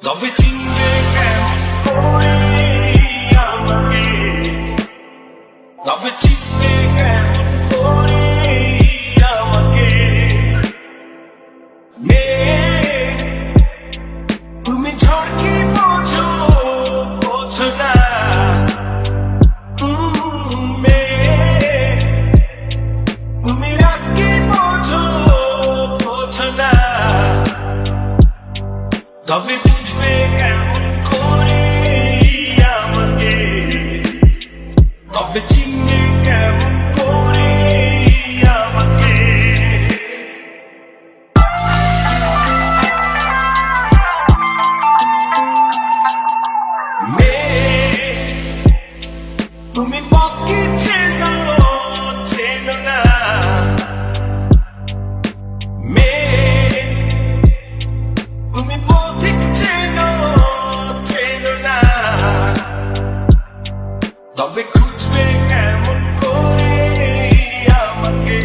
তবে চিনবে কেমন করে আমাকে, তবে চিনবে কেমন করে আমাকে। মেয়ে তুমি ঝড় কি বোঝো, বোঝো না। মেয়ে তুমি রাত কি বোঝো, বোঝো না। তবে বুঝবে কেমন করে আমাকে, তবে চিনবে কেমন করে আমাকে। মেয়ে তুমি পথ কি চেনো, চেনো না। মেয়ে তুমি পথিক চেনো, চেনো না। তবে খুঁজবে কেমন করে আমাকে,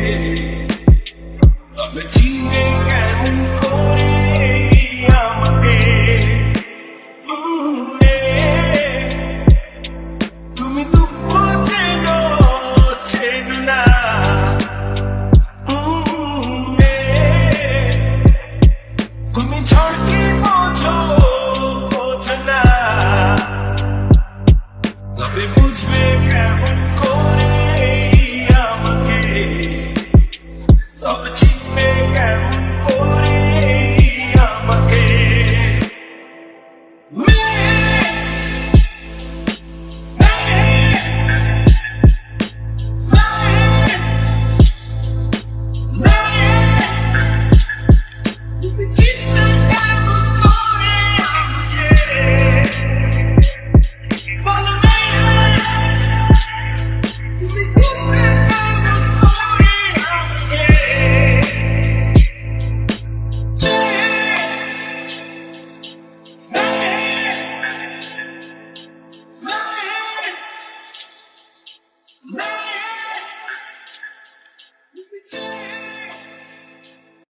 তবে চিনবে কেমন করে আমাকে। তুমি দুঃখ চেনো, চেনো না। তুমি ঝড় কি